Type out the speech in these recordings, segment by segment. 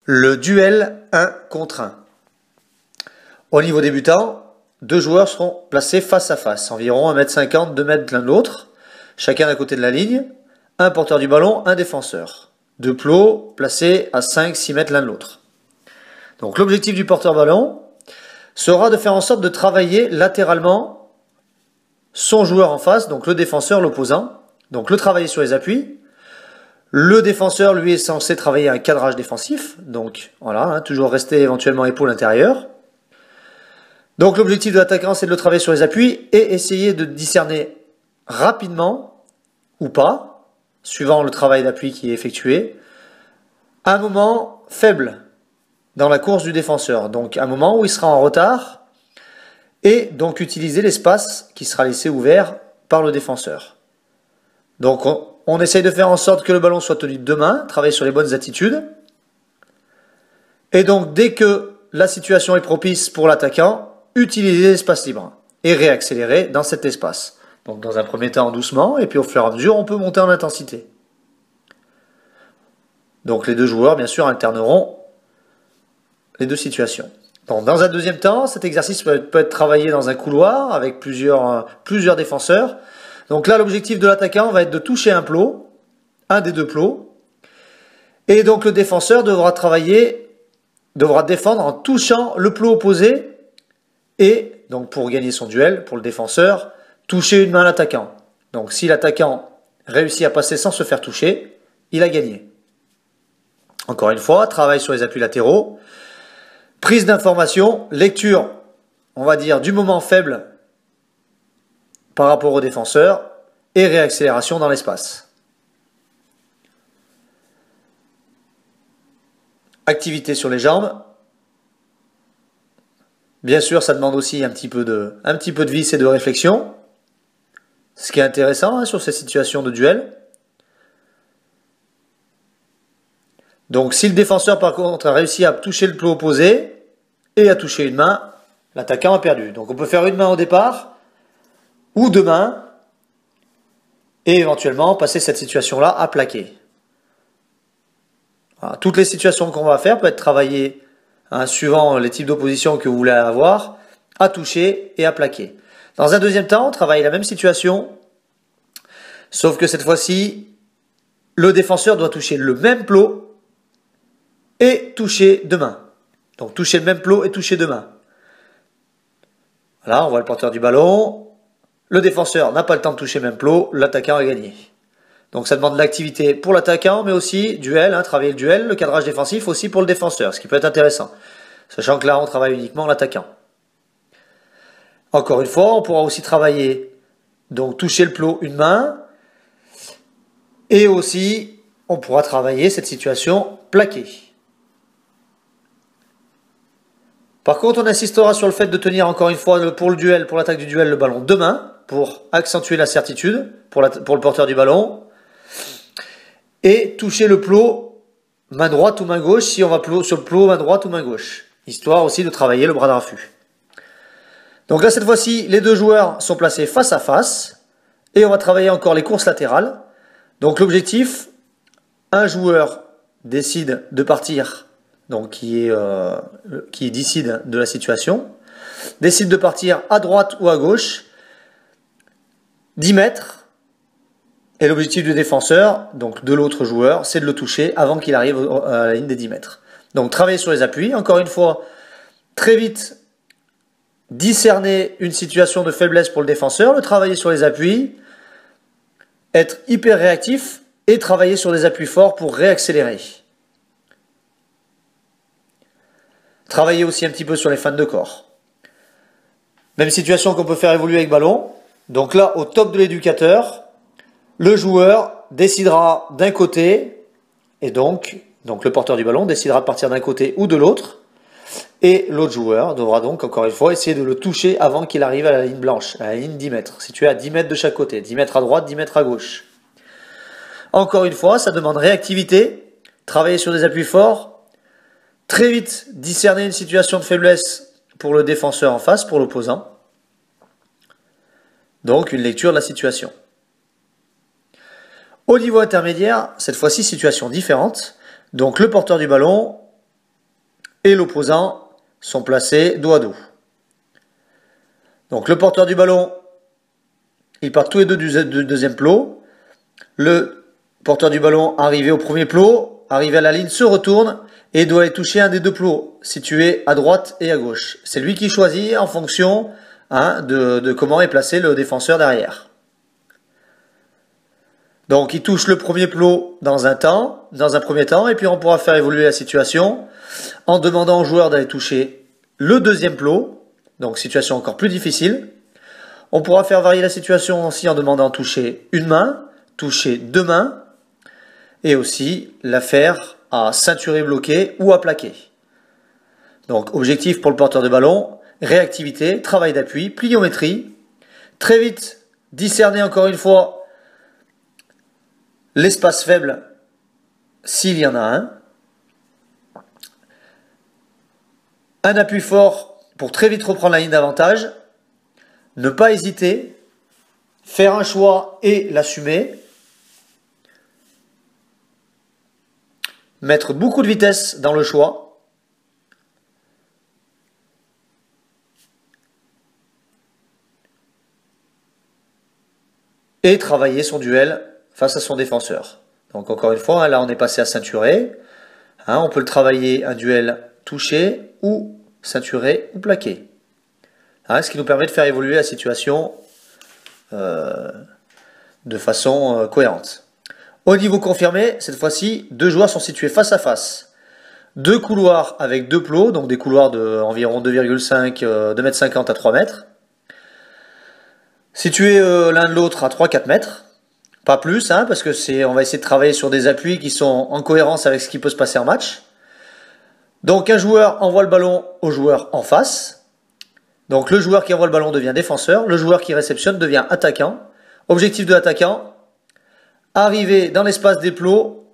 Le duel 1 contre 1. Au niveau débutant, deux joueurs seront placés face à face, environ 1,50 m, 2 mètres l'un de l'autre, chacun d'un côté de la ligne, un porteur du ballon, un défenseur. Deux plots placés à 5-6 mètres l'un de l'autre. Donc l'objectif du porteur ballon sera de faire en sorte de travailler latéralement son joueur en face, donc le défenseur, l'opposant, donc le travailler sur les appuis. Le défenseur, lui, est censé travailler un cadrage défensif, donc voilà, toujours rester éventuellement épaule intérieure. Donc l'objectif de l'attaquant, c'est de le travailler sur les appuis et essayer de discerner rapidement, ou pas, suivant le travail d'appui qui est effectué, un moment faible dans la course du défenseur, donc un moment où il sera en retard, et donc utiliser l'espace qui sera laissé ouvert par le défenseur. Donc on essaye de faire en sorte que le ballon soit tenu de deux mains, travailler sur les bonnes attitudes. Et donc dès que la situation est propice pour l'attaquant, utiliser l'espace libre et réaccélérer dans cet espace. Donc dans un premier temps doucement, et puis au fur et à mesure on peut monter en intensité. Donc les deux joueurs bien sûr alterneront les deux situations. Donc, dans un deuxième temps, cet exercice peut être travaillé dans un couloir avec plusieurs défenseurs. Donc là, l'objectif de l'attaquant va être de toucher un plot, un des deux plots, et donc le défenseur devra défendre en touchant le plot opposé, et donc pour gagner son duel, pour le défenseur, toucher une main à l'attaquant. Donc si l'attaquant réussit à passer sans se faire toucher, il a gagné. Encore une fois, travail sur les appuis latéraux, prise d'information, lecture, on va dire, du moment faible par rapport au défenseur, et réaccélération dans l'espace. Activité sur les jambes. Bien sûr, ça demande aussi un petit peu de vis et de réflexion. Ce qui est intéressant sur ces situations de duel. Donc si le défenseur par contre a réussi à toucher le plot opposé et à toucher une main, l'attaquant a perdu. Donc on peut faire une main au départ, ou deux mains, et éventuellement passer cette situation-là à plaquer. Voilà. Toutes les situations qu'on va faire peuvent être travaillées, suivant les types d'opposition que vous voulez avoir, à toucher et à plaquer. Dans un deuxième temps, on travaille la même situation, sauf que cette fois-ci, le défenseur doit toucher le même plot et toucher deux mains. Donc toucher le même plot et toucher deux mains. Voilà, on voit le porteur du ballon. Le défenseur n'a pas le temps de toucher le même plot, l'attaquant a gagné. Donc ça demande de l'activité pour l'attaquant, mais aussi duel, travailler le duel, le cadrage défensif aussi pour le défenseur, ce qui peut être intéressant. Sachant que là, on travaille uniquement l'attaquant. Encore une fois, on pourra aussi travailler, donc toucher le plot une main, et aussi, on pourra travailler cette situation plaquée. Par contre, on insistera sur le fait de tenir encore une fois pour le duel, pour l'attaque du duel, le ballon deux mains, pour accentuer la certitude pour le porteur du ballon, et toucher le plot main droite ou main gauche si on va sur le plot main droite ou main gauche, histoire aussi de travailler le bras de raffut. Donc là cette fois-ci les deux joueurs sont placés face à face et on va travailler encore les courses latérales. Donc l'objectif, un joueur décide de partir, donc qui décide de la situation, décide de partir à droite ou à gauche 10 mètres, et l'objectif du défenseur, donc de l'autre joueur, c'est de le toucher avant qu'il arrive à la ligne des 10 mètres. Donc travailler sur les appuis, encore une fois, très vite discerner une situation de faiblesse pour le défenseur, le travailler sur les appuis, être hyper réactif et travailler sur des appuis forts pour réaccélérer. Travailler aussi un petit peu sur les feintes de corps. Même situation qu'on peut faire évoluer avec ballon. Donc là, au top de l'éducateur, le joueur décidera d'un côté, et donc le porteur du ballon décidera de partir d'un côté ou de l'autre, et l'autre joueur devra donc, encore une fois, essayer de le toucher avant qu'il arrive à la ligne blanche, à la ligne 10 mètres, située à 10 mètres de chaque côté, 10 mètres à droite, 10 mètres à gauche. Encore une fois, ça demande réactivité, travailler sur des appuis forts, très vite discerner une situation de faiblesse pour le défenseur en face, pour l'opposant. Donc une lecture de la situation. Au niveau intermédiaire, cette fois-ci situation différente. Donc le porteur du ballon et l'opposant sont placés dos à dos. Donc le porteur du ballon, ils partent tous les deux du deuxième plot. Le porteur du ballon arrivé au premier plot, arrivé à la ligne, se retourne et doit aller toucher un des deux plots situés à droite et à gauche. C'est lui qui choisit en fonction de comment est placé le défenseur derrière. Donc il touche le premier plot dans un premier temps, et puis on pourra faire évoluer la situation en demandant au joueur d'aller toucher le deuxième plot, donc situation encore plus difficile. On pourra faire varier la situation aussi en demandant de toucher une main, toucher deux mains, et aussi la faire à ceinturer bloqué ou à plaquer. Donc objectif pour le porteur de ballon, réactivité, travail d'appui, pliométrie, très vite discerner encore une fois l'espace faible s'il y en a un appui fort pour très vite reprendre la ligne d'avantage, ne pas hésiter, faire un choix et l'assumer, mettre beaucoup de vitesse dans le choix, et travailler son duel face à son défenseur. Donc encore une fois, là on est passé à ceinturer. On peut le travailler un duel touché ou ceinturé ou plaqué. Ce qui nous permet de faire évoluer la situation de façon cohérente. Au niveau confirmé, cette fois-ci, deux joueurs sont situés face à face. Deux couloirs avec deux plots, donc des couloirs d'environ 2,5, 2,50 m à 3 mètres. Situés l'un de l'autre à 3-4 mètres. Pas plus, parce que on va essayer de travailler sur des appuis qui sont en cohérence avec ce qui peut se passer en match. Donc un joueur envoie le ballon au joueur en face. Donc le joueur qui envoie le ballon devient défenseur. Le joueur qui réceptionne devient attaquant. Objectif de l'attaquant, arriver dans l'espace des plots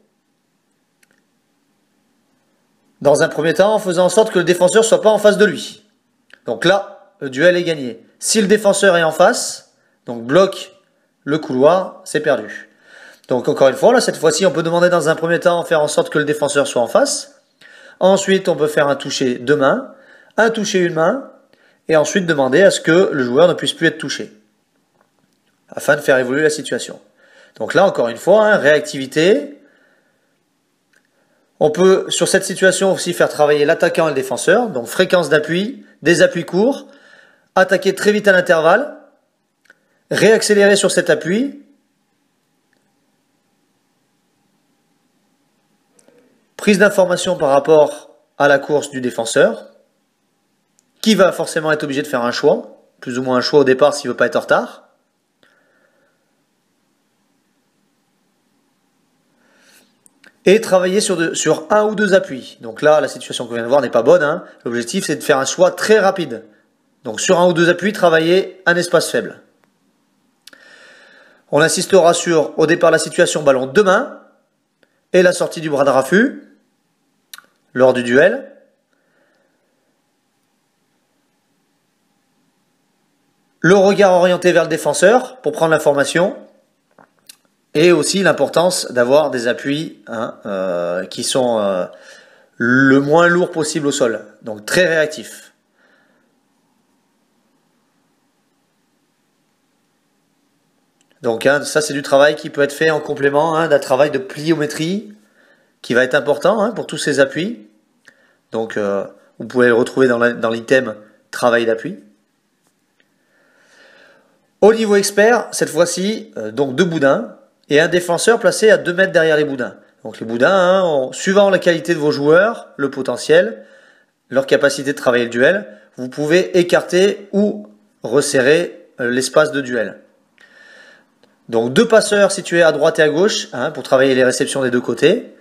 dans un premier temps en faisant en sorte que le défenseur ne soit pas en face de lui. Donc là, le duel est gagné. Si le défenseur est en face, donc bloque le couloir, c'est perdu. Donc encore une fois, là cette fois-ci, on peut demander dans un premier temps faire en sorte que le défenseur soit en face. Ensuite, on peut faire un toucher deux mains, un toucher une main, et ensuite demander à ce que le joueur ne puisse plus être touché, afin de faire évoluer la situation. Donc là, encore une fois, réactivité. On peut, sur cette situation, aussi faire travailler l'attaquant et le défenseur, donc fréquence d'appui, des appuis courts, attaquer très vite à l'intervalle, réaccélérer sur cet appui, prise d'information par rapport à la course du défenseur, qui va forcément être obligé de faire un choix, plus ou moins un choix au départ s'il ne veut pas être en retard. Et travailler sur un ou deux appuis. Donc là, la situation qu'on vient de voir n'est pas bonne. L'objectif, c'est de faire un choix très rapide. Donc sur un ou deux appuis, travailler un espace faible. On insistera sur, au départ, la situation ballon de main et la sortie du bras de raffut lors du duel. Le regard orienté vers le défenseur pour prendre l'information. Et aussi l'importance d'avoir des appuis qui sont le moins lourds possible au sol. Donc très réactifs. Donc ça c'est du travail qui peut être fait en complément d'un travail de pliométrie qui va être important pour tous ces appuis. Donc vous pouvez le retrouver dans l'item travail d'appui. Au niveau expert, cette fois-ci, donc deux boudins et un défenseur placé à 2 mètres derrière les boudins. Donc les boudins, suivant la qualité de vos joueurs, le potentiel, leur capacité de travailler le duel, vous pouvez écarter ou resserrer l'espace de duel. Donc deux passeurs situés à droite et à gauche pour travailler les réceptions des deux côtés.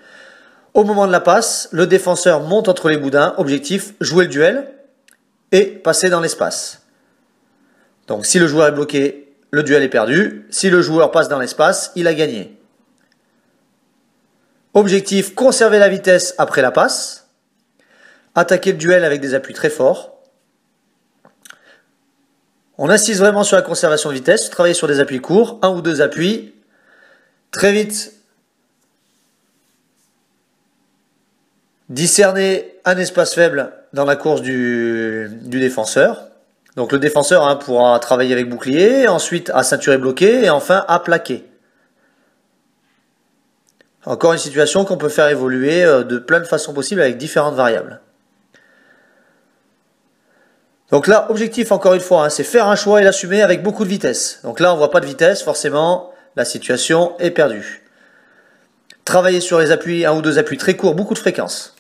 Au moment de la passe, le défenseur monte entre les boudins. Objectif, jouer le duel et passer dans l'espace. Donc si le joueur est bloqué, le duel est perdu. Si le joueur passe dans l'espace, il a gagné. Objectif, conserver la vitesse après la passe. Attaquer le duel avec des appuis très forts. On insiste vraiment sur la conservation de vitesse, travailler sur des appuis courts, un ou deux appuis. Très vite, Discerner un espace faible dans la course du défenseur. Donc le défenseur pourra travailler avec bouclier, ensuite à ceinturer bloqué et enfin à plaquer. Encore une situation qu'on peut faire évoluer de plein de façons possibles avec différentes variables. Donc là, objectif encore une fois, c'est faire un choix et l'assumer avec beaucoup de vitesse. Donc là, on voit pas de vitesse, forcément, la situation est perdue. Travailler sur les appuis, un ou deux appuis très courts, beaucoup de fréquences.